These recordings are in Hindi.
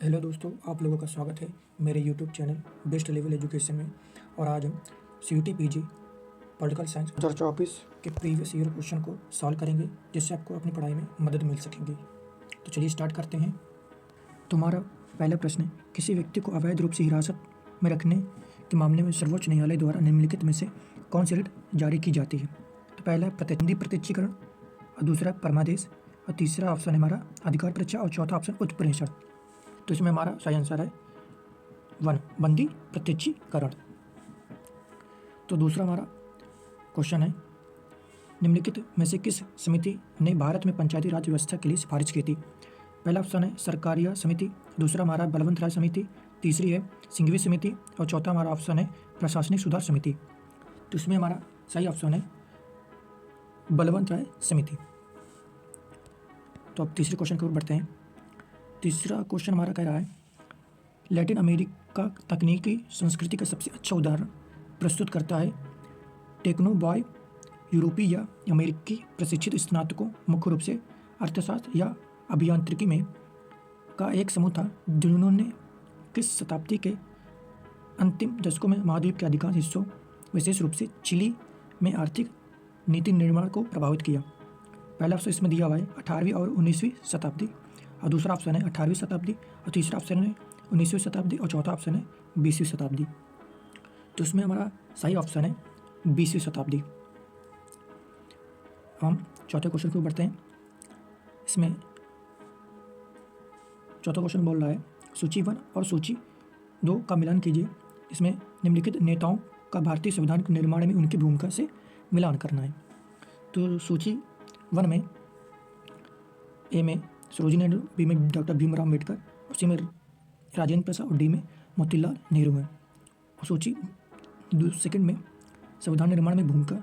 हेलो दोस्तों, आप लोगों का स्वागत है मेरे YouTube channel best level education में। और आज हम सीयूटी पीजी पॉलिटिकल साइंस 2024 के प्रीवियस ईयर क्वेश्चन को सॉल्व करेंगे, जिससे आपको अपनी पढ़ाई में मदद मिल सकेगी। तो चलिए स्टार्ट करते हैं। तुम्हारा पहला प्रश्न है, किसी व्यक्ति को अवैध रूप से हिरासत में रखने के मामले में सर्वोच्च न्यायालय द्वारा निम्नलिखित में से कौन सी रिट जारी की जाती है? तो पहला है प्रतिनिधि प्रत्यक्षीकरण, और दूसरा परमादेश, और तीसरा ऑप्शन है हमारा अधिकार परीक्षा, और चौथा ऑप्शन उत्प्रेषण। तो इसमें हमारा सही आंसर है 1, बंदी प्रत्यक्षीकरण। तो दूसरा हमारा क्वेश्चन है, निम्नलिखित में से किस समिति ने भारत में पंचायती राज व्यवस्था के लिए सिफारिश की थी? पहला ऑप्शन है सरकारिया समिति, दूसरा हमारा बलवंत राय समिति, तीसरी है सिंघवी समिति, और चौथा हमारा ऑप्शन है प्रशासनिक सुधार समिति। तो इसमें हमारा सही ऑप्शन है बलवंत राय समिति। तो अब तीसरे क्वेश्चन की ओर बढ़ते हैं। तीसरा क्वेश्चन हमारा कह रहा है, लैटिन अमेरिका तकनीकी संस्कृति का सबसे अच्छा उदाहरण प्रस्तुत करता है। टेक्नो बॉय यूरोपीय या अमेरिकी प्रशिक्षित स्नातकों, मुख्य रूप से अर्थशास्त्र या अभियांत्रिकी में का एक समूह था, जिन्होंने किस शताब्दी के अंतिम दशकों में महाद्वीप के अधिकांश हिस्सों, विशेष रूप से चिली में आर्थिक नीति निर्माण को प्रभावित किया? पहला ऑप्शन इसमें दिया हुआ है 18वीं और 19वीं शताब्दी, और दूसरा ऑप्शन है 18वीं शताब्दी, और तीसरा ऑप्शन है 19वीं शताब्दी, और चौथा ऑप्शन है 20वीं शताब्दी। तो इसमें हमारा सही ऑप्शन है 20वीं शताब्दी। हम चौथे क्वेश्चन को बढ़ते हैं। इसमें चौथा क्वेश्चन बोल रहा है, सूची 1 और सूची 2 का मिलान कीजिए। इसमें निम्नलिखित नेताओं का भारतीय संविधान के निर्माण में उनकी भूमिका से मिलान करना है। तो सूची 1 में ए में सरोजिनी नायडू, बी में डॉक्टर भीमराव अम्बेडकर, और सी में राजेंद्र प्रसाद, और डी में मोतीलाल नेहरू है। और सूची सेकंड में संविधान निर्माण में भूमिका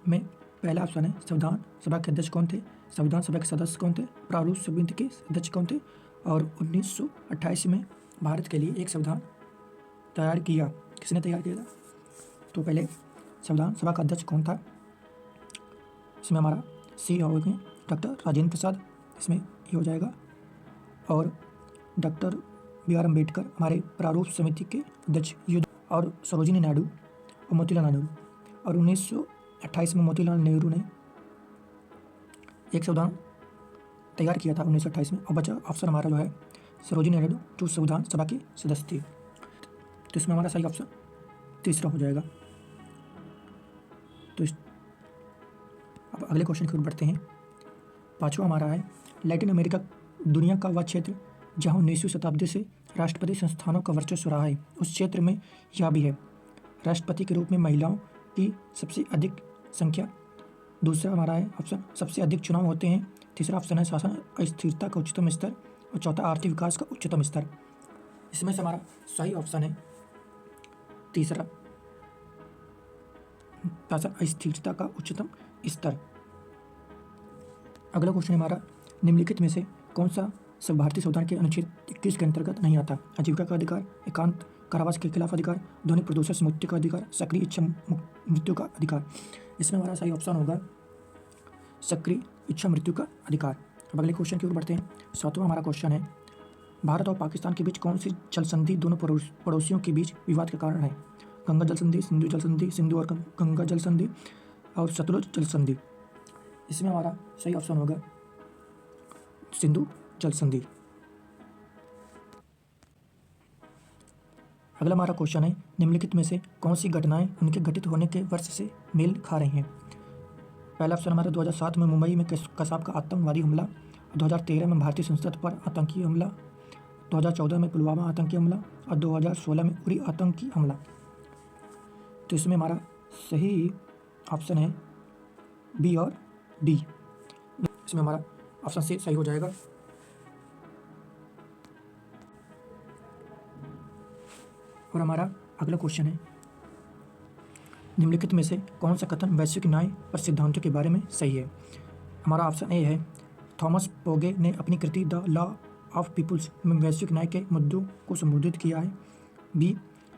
में पहला ऑप्शन है संविधान सभा के अध्यक्ष कौन थे, संविधान सभा के सदस्य कौन थे, प्रारूप समिति के अध्यक्ष कौन थे, और 1928 में भारत के लिए एक संविधान तैयार किया, किसने तैयार किया था? तो पहले संविधान सभा का अध्यक्ष कौन था? इसमें हमारा सी हो गए डॉक्टर राजेंद्र प्रसाद, इसमें ये हो जाएगा। और डॉक्टर B.R. अम्बेडकर हमारे प्रारूप समिति के अध्यक्ष, युद्ध, और सरोजिनी नायडू और मोतीलाल नेहरू। और 1928 में मोतीलाल नेहरू ने एक संविधान तैयार किया था 1928 में। और बचा ऑप्शन हमारा जो है सरोजिनी नायडू, जो संविधान सभा के सदस्य थी। तो इसमें हमारा सही ऑप्शन तीसरा हो जाएगा। तो अब अगले क्वेश्चन की ओर बढ़ते हैं। पांचवा हमारा है, लैटिन अमेरिका दुनिया का वह क्षेत्र जहां 19वीं शताब्दी से राष्ट्रपति संस्थानों का वर्चस्व रहा है। उस क्षेत्र में यह भी है राष्ट्रपति के रूप में महिलाओं की सबसे अधिक संख्या। दूसरा हमारा है ऑप्शन सबसे अधिक चुनाव होते हैं। तीसरा ऑप्शन है शासन अस्थिरता का उच्चतम स्तर, और चौथा आर्थिक विकास का उच्चतम स्तर। इसमें से हमारा सही ऑप्शन है तीसरा, शासन अस्थिरता का उच्चतम स्तर। अगला क्वेश्चन हमारा, निम्नलिखित में से कौन सा सब भारतीय संविधान के अनुच्छेद 21 के अंतर्गत नहीं आता? आजीविका का अधिकार, एकांत कारावास के खिलाफ अधिकार, ध्वनि प्रदूषण से मुक्ति का अधिकार, सक्रिय इच्छा मृत्यु का अधिकार। इसमें हमारा सही ऑप्शन होगा सक्रिय इच्छा मृत्यु का अधिकार। अब अगले क्वेश्चन की ओर बढ़ते हैं। सातवां हमारा क्वेश्चन है, भारत और पाकिस्तान के बीच कौन सी जल संधि दोनों पड़ोसियों के बीच विवाद का कारण है? गंगा जल संधि, सिंधु जल संधि, सिंधु और गंगा जल संधि, और सतलुज जल संधि। इसमें हमारा सही ऑप्शन होगा सिंधु जल संधि। अगला हमारा क्वेश्चन है, निम्नलिखित में से कौन सी घटनाएं उनके घटित होने के वर्ष से मेल खा रही हैं? पहला ऑप्शन हमारा 2007 में मुंबई में कसाब का आतंकवादी हमला, 2013 में भारतीय संसद पर आतंकी हमला, 2014 में पुलवामा आतंकी हमला, और 2016 में उरी आतंकी हमला। तो इसमें हमारा सही ऑप्शन है बी और डी। इसमें हमारा ऑप्शन सी सही हो जाएगा। और हमारा अगला क्वेश्चन है, निम्नलिखित में से कौन सा कथन वैश्विक न्याय पर सिद्धांतों के बारे में सही है? हमारा ऑप्शन ए है, थॉमस पोगे ने अपनी कृति द लॉ ऑफ पीपुल्स में वैश्विक न्याय के मुद्दों को संबोधित किया है। बी,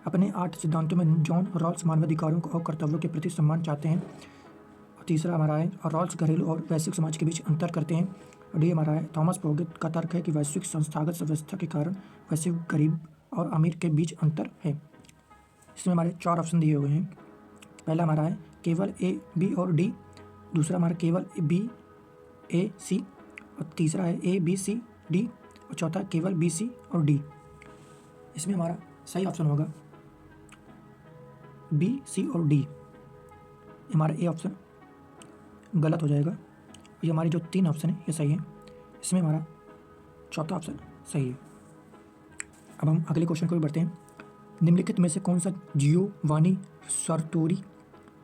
अपने 8 सिद्धांतों में जॉन रॉल्स मानवाधिकारों और कर्तव्यों के प्रति सम्मान चाहते हैं। तीसरा हमारा है, रॉल्स घरेलू और वैश्विक समाज के बीच अंतर करते हैं। और डी हमारा है थॉमस प्रोगेट का तर्क है कि वैश्विक संस्थागत व्यवस्था के कारण वैश्विक गरीब और अमीर के बीच अंतर है। इसमें हमारे 4 ऑप्शन दिए हुए हैं। पहला हमारा है केवल ए, बी और डी। दूसरा हमारा केवल बी, ए, सी। और तीसरा है ए, बी, सी, डी। और चौथा केवल बी, सी और डी। इसमें हमारा सही ऑप्शन होगा बी, सी और डी। हमारा ए ऑप्शन गलत हो जाएगा। ये हमारी जो 3 ऑप्शन है ये सही है। इसमें हमारा चौथा ऑप्शन सही है। अब हम अगले क्वेश्चन को भी बढ़ते हैं। निम्नलिखित में से कौन सा जियोवानी सार्तोरी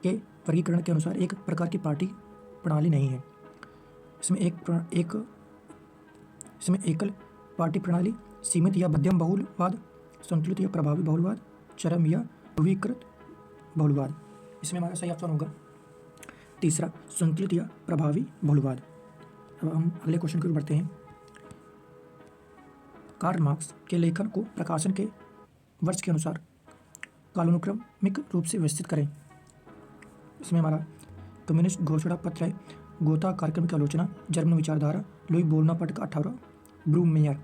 के वर्गीकरण के अनुसार एक प्रकार की पार्टी प्रणाली नहीं है? इसमें इसमें एकल पार्टी प्रणाली, सीमित या मध्यम बहुलवाद, संतुलित या प्रभावी बहुलवाद, चरम या ध्रुवीकृत बहुलवाद। इसमें हमारा सही ऑप्शन होगा तीसरा, संतुलित या प्रभावी बहुलवाद। अब हम अगले क्वेश्चन की ओर बढ़ते हैं। कार्ल मार्क्स के लेखन को प्रकाशन के वर्ष के अनुसार कालानुक्रमिक रूप से व्यवस्थित करें। इसमें हमारा कम्युनिस्ट घोषणा पत्र है, गोता कार्यक्रम की आलोचना, जर्मन विचारधारा, लुई बोनापार्ट का 18, ब्रूमेयर।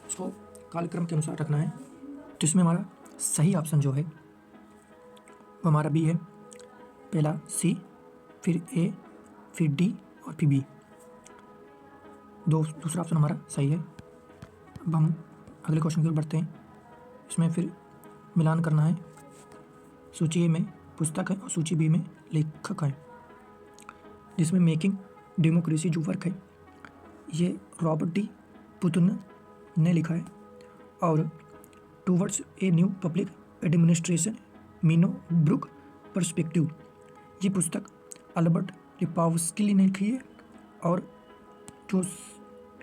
इसको कालक्रम के अनुसार रखना है। तो इसमें हमारा सही ऑप्शन जो है वो हमारा बी है। पहला सी, फिर ए, फिर डी और फिर बी। दूसरा ऑप्शन हमारा सही है। अब हम अगले क्वेश्चन की ओर बढ़ते हैं। इसमें फिर मिलान करना है। सूची ए में पुस्तक है और सूची बी में लेखक है। जिसमें मेकिंग डेमोक्रेसी जो वर्क है ये रॉबर्ट डी पुतन ने लिखा है। और towards a new public administration minnowbrook perspective ये पुस्तक अल्बर्ट लिपावस्की ने लिखी है। और जो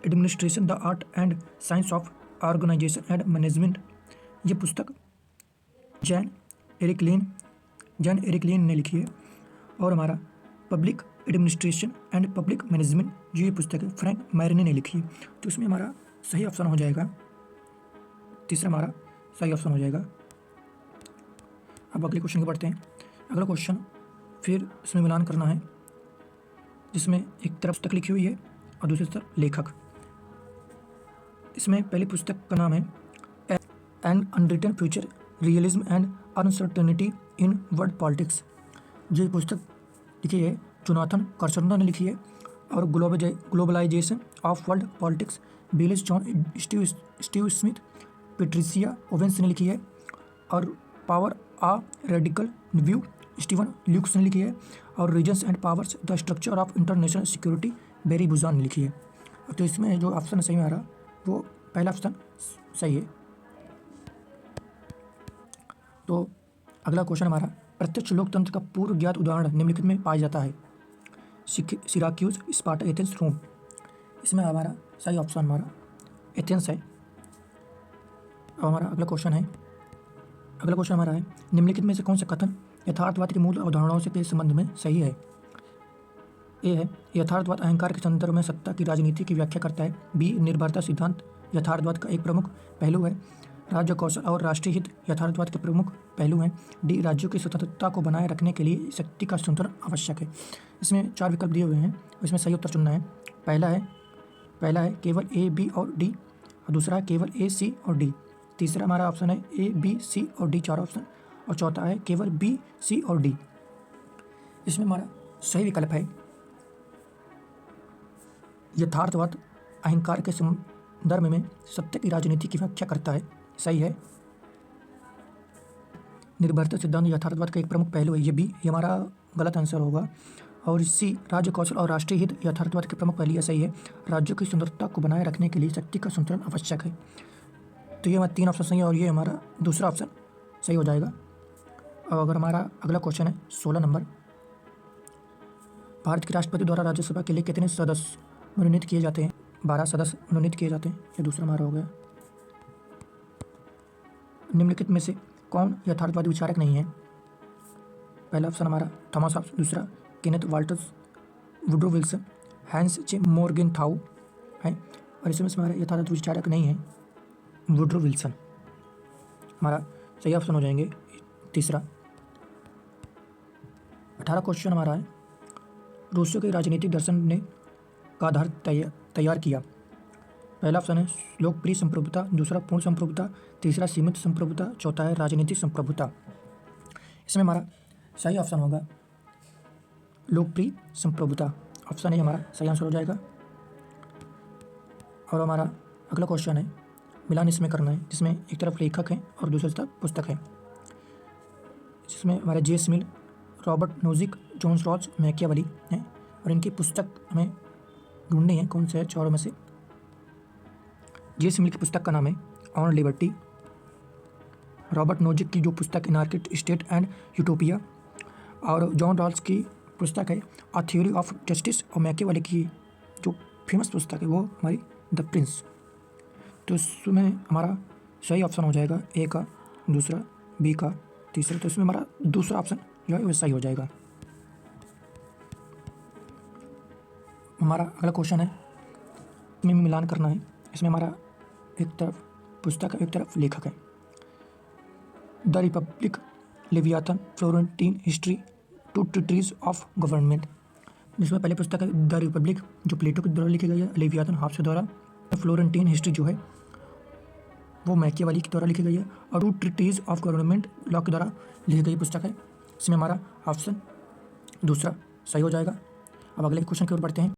administration the art and science of organization and management ये पुस्तक जैन एरिक लेन ने लिखी है। और हमारा public administration and public management जो ये पुस्तक है फ्रैंक मैरने ने लिखी है। तो इसमें हमारा सही ऑप्शन हो जाएगा तीसरा, हमारा सही ऑप्शन हो जाएगा। अब अगले क्वेश्चन की बढ़ते हैं। अगला क्वेश्चन फिर इसमें मिलान करना है, जिसमें एक तरफ पुस्तक लिखी हुई है और दूसरी तरफ लेखक। इसमें पहली पुस्तक का नाम है an unwritten future, realism and uncertainty in world politics. जो पुस्तक लिखी है जोनाथन कर्सनर ने लिखी है। और globalization of world politics Baylis John Steve Smith, Patricia Owens ने लिखी है। और power a radical view Steven Lukes ने लिखी है। और regions and powers the structure of international security Barry Buzan ने लिखी है। तो इसमें जो ऑप्शन सही में आ रहा वो पहला ऑप्शन सही है। तो अगला क्वेश्चन हमारा प्रत्यक्ष लोकतंत्र का पूर्व ज्ञात उदाहरण निम्नलिखित में पाया जाता है? सिराक्यूज, स्पार्टा, एथेंस, रोम। इसमें हमारा सही ऑप्शन हमारा एथेंस है। अब हमारा अगला क्वेश्चन हमारा है निम्नलिखित में से कौन सा कथन यथार्थवाद की मूल अवधारणाओं से के संबंध में सही है? ए है यथार्थवाद अहंकार के संदर्भ में सत्ता की राजनीति की व्याख्या करता है। बी निर्भरता सिद्धांत यथार्थवाद का एक प्रमुख पहलू है। राज्य कौशल और राष्ट्रीय हित यथार्थवाद के प्रमुख पहलू हैं। डी राज्यों की स्वतंत्रता को बनाए रखने के लिए शक्ति का संतुलन आवश्यक है। इसमें 4 विकल्प दिए हुए हैं, इसमें सही उत्तर चुनना है। पहला है केवल ए, बी और डी। और दूसरा है केवल ए, सी और डी। तीसरा हमारा ऑप्शन है ए, बी, सी और डी 4 ऑप्शन। और चौथा है केवल बी, सी और डी। इसमें हमारा सही विकल्प है यथार्थवाद अहंकार के संदर्भ में सत्य की राजनीति की व्याख्या करता है। सही है। निर्भरता सिद्धांत यथार्थवाद का एक प्रमुख पहलू है। ये बी ये हमारा गलत आंसर होगा। और सी राज्य कौशल और राष्ट्रीय हित यथार्थवाद के प्रमुख पहलू है। सही है। राज्यों की सुंदरता को बनाए रखने के लिए शक्ति का संतुलन आवश्यक है। तो ये हमारा 3 ऑप्शन सही है और ये हमारा दूसरा ऑप्शन सही हो जाएगा। अब अगर हमारा अगला क्वेश्चन है 16 नंबर, भारत के राष्ट्रपति द्वारा राज्यसभा के लिए कितने सदस्य मनोनीत किए जाते हैं? 12 सदस्य मनोनीत किए जाते हैं। ये दूसरा हमारा हो गया। निम्नलिखित में से कौन यथार्थवादी विचारक नहीं है? पहला ऑप्शन हमारा थॉमस हॉब्स, दूसरा Kenneth Walters, Woodrow Wilson, Hans J Morgenthau है। और इसमें हमारा यथार्थवादी विचारक नहीं है वुड्रो विल्सन। हमारा सही ऑप्शन हो जाएंगे तीसरा। 18 क्वेश्चन हमारा है रूसो के राजनीतिक दर्शन ने का आधार तैयार किया? पहला ऑप्शन है लोकप्रिय संप्रभुता, दूसरा पूर्ण संप्रभुता, तीसरा सीमित संप्रभुता, चौथा है राजनीतिक संप्रभुता। इसमें हमारा सही ऑप्शन होगा लोकप्रिय संप्रभुता। ऑप्शन ए हमारा सही आंसर हो जाएगा। और हमारा अगला क्वेश्चन है, मिलान इसमें करना है, जिसमें एक तरफ लेखक है और दूसरी तरफ पुस्तक है, जिसमें हमारे James Mill, Robert Nozick, John Rawls, Machiavelli हैं। और इनकी पुस्तक हमें ढूंढनी है कौन से है चारों में से। जेम्स मिल की पुस्तक का नाम है ऑन लिबर्टी। रॉबर्ट नोजिक की जो पुस्तक है नार्किट स्टेट एंड यूटोपिया। और जॉन रॉल्स की पुस्तक है अ थ्योरी ऑफ जस्टिस। और मैकियावेली की जो फेमस पुस्तक है वो हमारी द प्रिंस। तो इसमें हमारा सही ऑप्शन हो जाएगा ए का, दूसरा बी का, तीसरा। तो इसमें हमारा दूसरा ऑप्शन जो है वो सही हो जाएगा। हमारा अगला क्वेश्चन है, इसमें मिलान करना है। इसमें हमारा एक तरफ पुस्तक है, एक तरफ लेखक है। The Republic, Leviathan, Florentine history, two treatises of government. जिसमें पहले पुस्तक है द रिपब्लिक जो प्लेटो के द्वारा लिखी गई है, लेवियाथन हाफ्स द्वारा, फ्लोरेंटीन हिस्ट्री जो है वो मैकियावेली के द्वारा लिखी गई है, और टू ट्रीटीज ऑफ गवर्नमेंट लॉ के द्वारा लिखी गई पुस्तक है। इसमें हमारा ऑप्शन दूसरा सही हो जाएगा। अब अगले क्वेश्चन की ओर बढ़ते हैं।